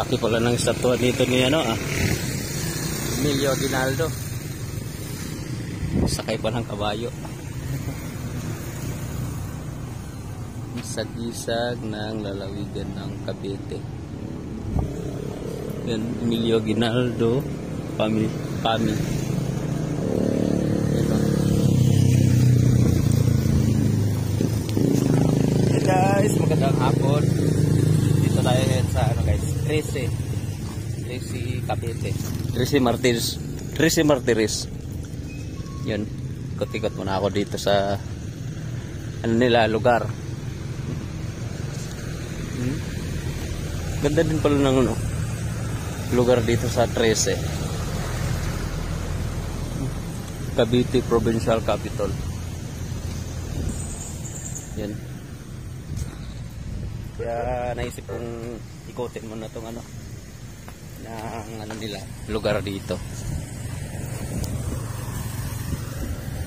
laki pala ng statwa dito ni Emilio Aguinaldo. Sakay pa ng kabayo. Isag-isag ng lalawigan ng Cavite. Yan, Emilio Aguinaldo family. Hey guys, magandang hapon. Dito tayo sa guys, 13 Cavite. 13 Martires. Yun, ikot-ikot muna ako dito sa lugar. Ganda din pala ng lugar dito sa 13. Cavite Provincial Capital. Yan. Kaya naisip kong ikutin mo na itong nila lugar dito.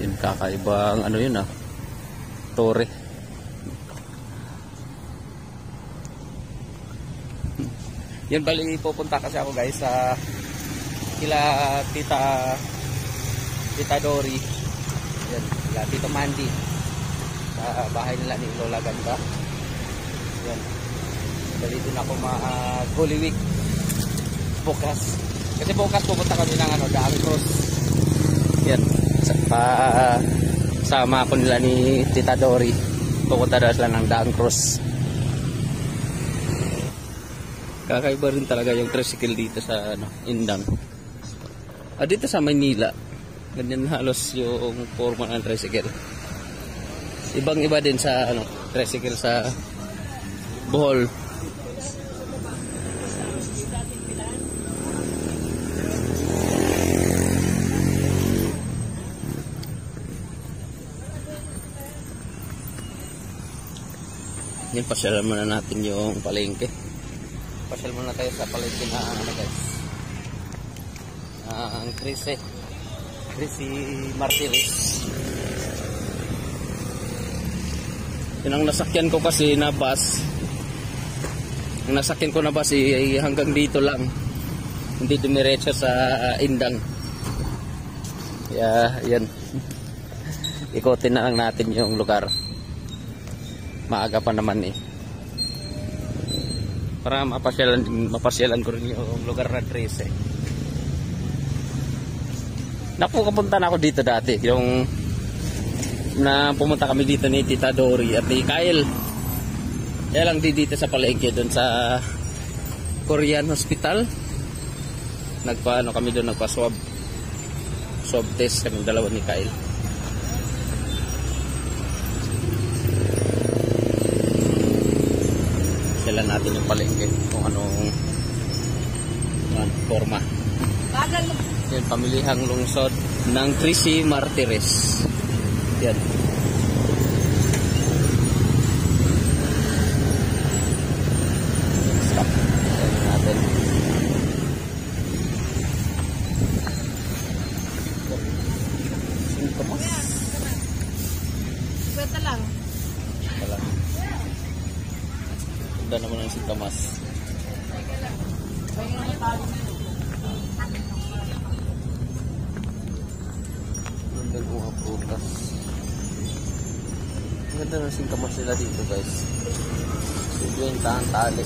Yun, kakaibang Torre. Yan, bali pupunta kasi ako guys sa kila Tita Dory. Yan, kila Tito Mandy. Sa bahay nila ni Lola Ganda. Yan. Bali doon ako Holy Week bukas. Kasi bukas pupunta kami ng Daan Cross. Yan. Sama ako nila ni Tita Dory. Pupunta daw sila ng Daan Cross. Kakaiba rin talaga yung tricycle dito sa Indang. Dito sa Maynila, ganyan halos yung forma ng tricycle. Ibang-iba din sa tricycle sa Bohol. Yan, pasyalan muna natin yung palengke. Pasyal muna tayo sa palengke na guys. Ang 13 Martires. Yun ang nasakyan ko kasi na bus. Ang nasakyan ko na bus ay hanggang dito lang. Hindi dumiretso sa Indang. Kaya yan. Ikutin na lang natin yung lugar. Maaga pa naman para mapasyalan ko rin yung lugar na 13. Kapunta na ako dito dati yung pumunta kami dito ni Tita Dory at ni Kyle. Kaya lang dito sa palengke doon sa Korean Hospital. Kami doon nagpa-swab test kami dalawa ni Kyle. Sila natin yung palengke kung anong forma. Yan, pamilihang lungsod ng 13 Martires. Yan. Stop. Yan natin. Sintomas. Kwenta lang. Ganda naman ang sintomas. Ganda ng mga prutas. Ganda ng sintomas nila dito guys. Sige yung tali.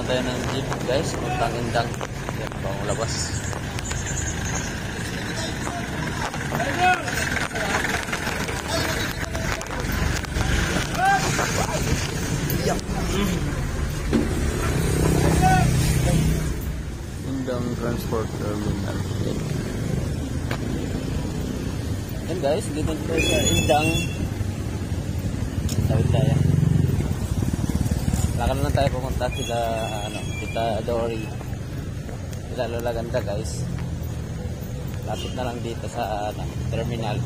tayo ng jeep guys, puntang Indang. Yan, bang labas. Indang Transport Terminal. Yan guys, dito tayo sa Indang. Tawid tayo. Lakad lang tayo pumunta sila Tita Dory. Sila Lola Ganda guys. Lapit na lang dito sa terminal.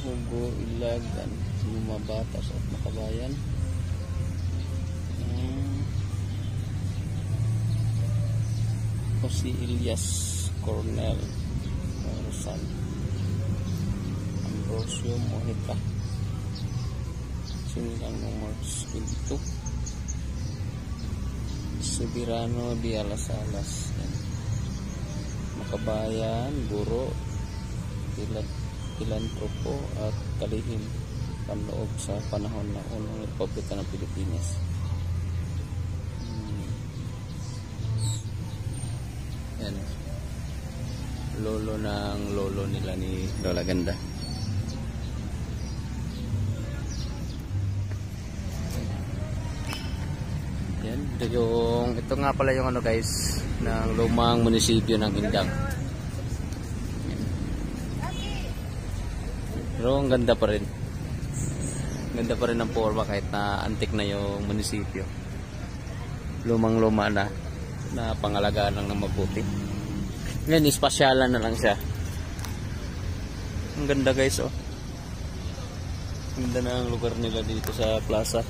Hugo, Ilagan, Lumabatas at Makabayan. Jose Elias Cornel Rizal, Ambrosio Mohita, Sinilang Mars Pinto, Subirano di Alasalas, Makabayan, Guro, Filantropo at kalihim panloob sa panahon ng unang Republika ng Pilipinas. Yan. Lolo ng lolo nila ni Lola Ganda. Yan. Ito nga pala yung guys ng lumang munisipyo ng Indang. Pero ang ganda pa rin. Ganda pa rin ang forma kahit na antik na yung munisipyo. Lumang-luma na pangalagaan lang ng mabuti. Ngayon, ispasyalan na lang siya. Ang ganda guys, oh. Ang ganda na ang lugar nila dito sa plaza.